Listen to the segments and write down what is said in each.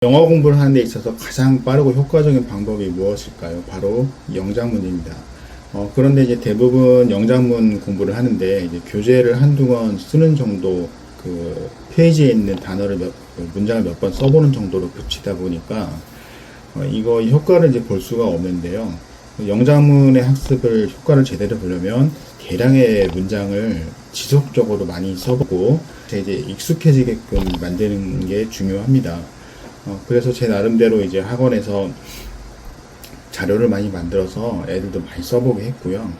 영어 공부를 하는 데 있어서 가장 빠르고 효과적인 방법이 무엇일까요? 바로 영작문입니다. 그런데 이제 대부분 영작문 공부를 하는데 이제 교재를 한두 권 쓰는 정도, 그 페이지에 있는 단어를 문장을 몇 번 써보는 정도로 그치다 보니까 이거 효과를 이제 볼 수가 없는데요. 영작문의 학습을 효과를 제대로 보려면 대량의 문장을 지속적으로 많이 써보고 이제 익숙해지게끔 만드는 게 중요합니다. 그래서 제 나름대로 이제 학원에서 자료를 많이 만들어서 애들도 많이 써보게 했고요.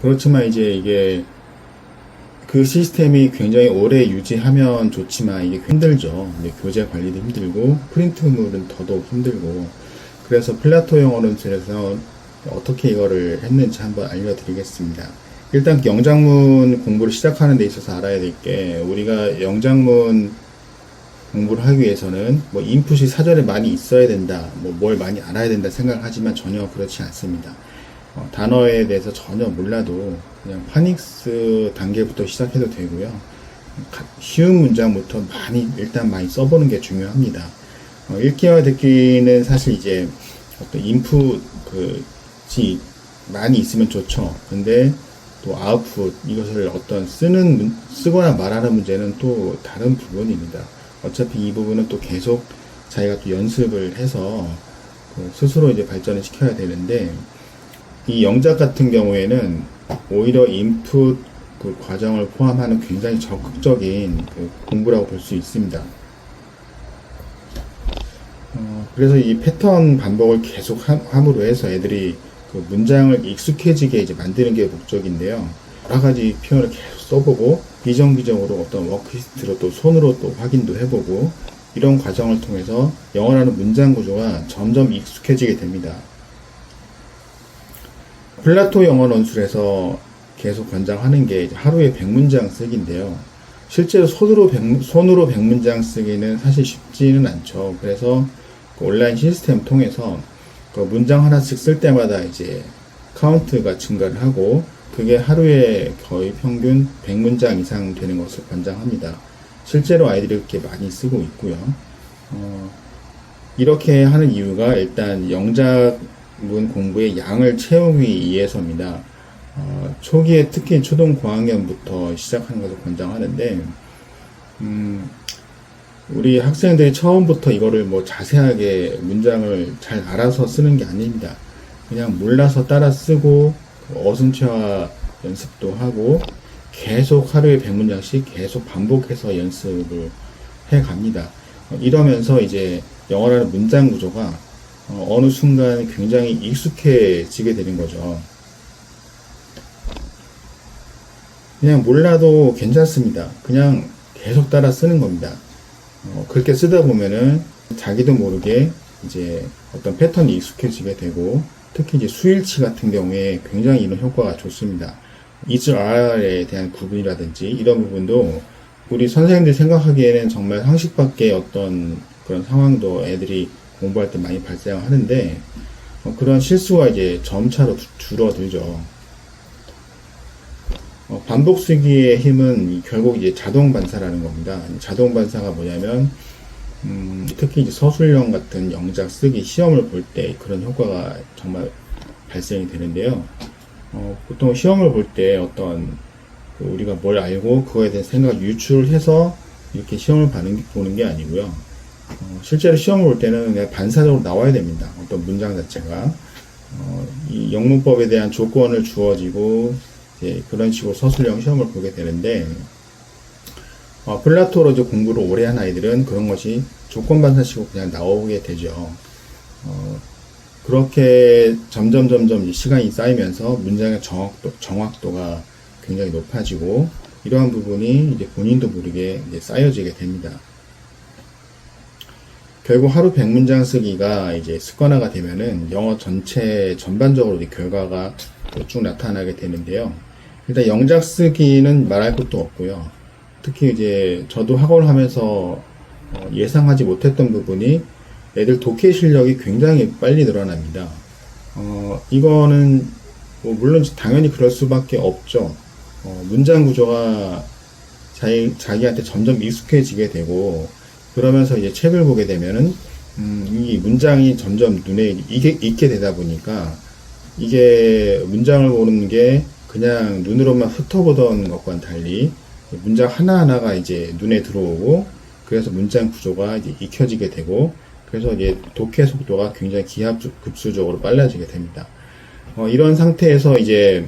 그렇지만 이제 이게 그 시스템이 굉장히 오래 유지하면 좋지만 이게 힘들죠. 이제 교재 관리도 힘들고 프린트물은 더더욱 힘들고, 그래서 플라토 영어론술에서 어떻게 이거를 했는지 한번 알려드리겠습니다. 일단 영작문 공부를 시작하는 데 있어서 알아야 될 게, 우리가 영작문 공부를 하기 위해서는 뭐 인풋이 사전에 많이 있어야 된다, 뭐 뭘 많이 알아야 된다 생각하지만 전혀 그렇지 않습니다. 단어에 대해서 전혀 몰라도 그냥 파닉스 단계부터 시작해도 되고요. 쉬운 문장부터 일단 많이 써보는 게 중요합니다. 읽기와 듣기는 사실 이제 어떤 인풋 많이 있으면 좋죠. 근데 또 아웃풋, 이것을 어떤 쓰거나 말하는 문제는 또 다른 부분입니다. 어차피 이 부분은 또 계속 자기가 또 연습을 해서 스스로 이제 발전을 시켜야 되는데, 이 영작 같은 경우에는 오히려 인풋 그 과정을 포함하는 굉장히 적극적인 공부라고 볼 수 있습니다. 그래서 이 패턴 반복을 계속 함으로 해서 애들이 그 문장을 익숙해지게 이제 만드는 게 목적인데요. 여러 가지 표현을 계속 써보고 비정비정으로 어떤 워크시트로 또 손으로 또 확인도 해보고, 이런 과정을 통해서 영어라는 문장 구조가 점점 익숙해지게 됩니다. 플라토 영어 논술에서 계속 권장하는 게 하루에 100문장 쓰기인데요. 실제로 손으로 100문장 쓰기는 사실 쉽지는 않죠. 그래서 그 온라인 시스템 통해서 그 문장 하나씩 쓸 때마다 이제 카운트가 증가를 하고, 그게 하루에 거의 평균 100문장 이상 되는 것을 권장합니다. 실제로 아이들이 그렇게 많이 쓰고 있고요. 이렇게 하는 이유가 일단 영작문 공부의 양을 채우기 위해서입니다. 초기에 특히 초등 고학년부터 시작하는 것을 권장하는데, 우리 학생들이 처음부터 이거를 뭐 자세하게 문장을 잘 알아서 쓰는 게 아닙니다. 그냥 몰라서 따라 쓰고 어순체화 연습도 하고 계속 하루에 100문장씩 계속 반복해서 연습을 해 갑니다. 이러면서 이제 영어라는 문장 구조가 어느 순간 굉장히 익숙해지게 되는 거죠. 그냥 몰라도 괜찮습니다. 그냥 계속 따라 쓰는 겁니다. 그렇게 쓰다 보면은 자기도 모르게 이제 어떤 패턴이 익숙해지게 되고, 특히 이제 수일치 같은 경우에 굉장히 이런 효과가 좋습니다. is are에 대한 구분이라든지 이런 부분도 우리 선생님들이 생각하기에는 정말 상식 밖의 어떤 그런 상황도 애들이 공부할 때 많이 발생하는데, 그런 실수가 이제 점차로 줄어들죠. 반복 쓰기의 힘은 결국 이제 자동 반사라는 겁니다. 자동 반사가 뭐냐면, 특히 이제 서술형 같은 영작 쓰기 시험을 볼 때 그런 효과가 정말 발생이 되는데요. 보통 시험을 볼 때 어떤 우리가 뭘 알고 그거에 대한 생각을 유출해서 이렇게 시험을 보는 게 아니고요. 실제로 시험을 볼 때는 그냥 반사적으로 나와야 됩니다. 어떤 문장 자체가 이 영문법에 대한 조건을 주어지고 이제 그런 식으로 서술형 시험을 보게 되는데, 플라토로 이제 공부를 오래 한 아이들은 그런 것이 조건 반사식으로 그냥 나오게 되죠. 그렇게 점점 시간이 쌓이면서 문장의 정확도가 굉장히 높아지고, 이러한 부분이 이제 본인도 모르게 이제 쌓여지게 됩니다. 결국 하루 100문장 쓰기가 이제 습관화가 되면은 영어 전반적으로 이제 결과가 쭉 나타나게 되는데요. 일단 영작 쓰기는 말할 것도 없고요. 특히 이제 저도 학원을 하면서 예상하지 못했던 부분이 애들 독해 실력이 굉장히 빨리 늘어납니다. 이거는 뭐 물론 당연히 그럴 수밖에 없죠. 문장 구조가 자기한테 점점 익숙해지게 되고, 그러면서 이제 책을 보게 되면은 이 문장이 점점 눈에 익게 되다 보니까 이게 문장을 보는 게 그냥 눈으로만 훑어보던 것과는 달리 문장 하나하나가 이제 눈에 들어오고 그래서 문장 구조가 이제 익혀지게 되고 그래서 이제 독해 속도가 굉장히 기하급수적으로 빨라지게 됩니다. 이런 상태에서 이제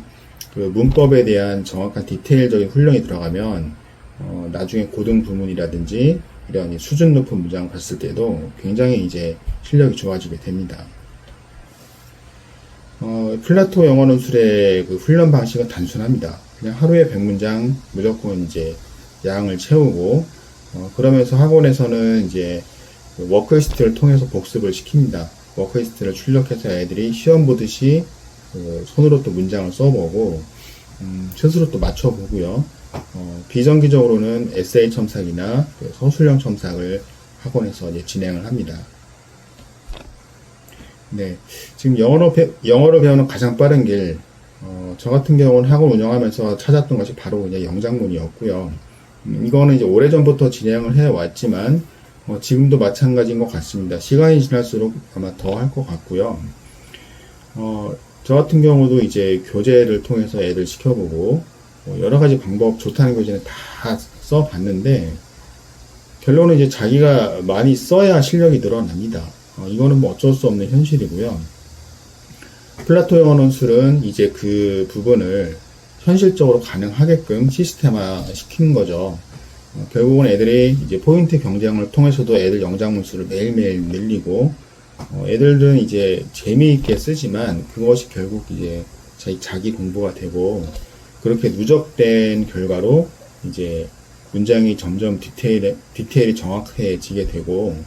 그 문법에 대한 정확한 디테일적인 훈련이 들어가면 나중에 고등 부문이라든지 이런 수준 높은 문장을 봤을 때도 굉장히 이제 실력이 좋아지게 됩니다. 플라토 영어 논술의 그 훈련 방식은 단순합니다. 그냥 하루에 100문장 무조건 이제 양을 채우고 그러면서 학원에서는 이제 워크리스트를 통해서 복습을 시킵니다. 워크리스트를 출력해서 애들이 시험 보듯이 손으로 또 문장을 써보고 스스로 또 맞춰보고요. 비정기적으로는 에세이 첨삭이나 서술형 첨삭을 학원에서 이제 진행을 합니다. 네, 지금 영어를 배우는 가장 빠른 길, 저 같은 경우는 학원 운영하면서 찾았던 것이 바로 이제 영장문이었고요. 이거는 이제 오래전부터 진행을 해왔지만, 지금도 마찬가지인 것 같습니다. 시간이 지날수록 아마 더 할 것 같고요. 저 같은 경우도 이제 교재를 통해서 애들 시켜보고, 여러 가지 방법, 좋다는 교재는 다 써봤는데, 결론은 이제 자기가 많이 써야 실력이 늘어납니다. 이거는 뭐 어쩔 수 없는 현실이고요. 플라토 영어 논술은 이제 그 부분을 현실적으로 가능하게끔 시스템화 시킨 거죠. 결국은 애들이 이제 포인트 경쟁을 통해서도 애들 영장 문수를 매일매일 늘리고, 애들은 이제 재미있게 쓰지만 그것이 결국 이제 자기 공부가 되고, 그렇게 누적된 결과로 이제 문장이 점점 디테일이 정확해지게 되고,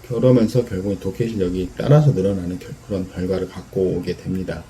그러면서 결국 독해 실력이 따라서 늘어나는 그런 결과를 갖고 오게 됩니다.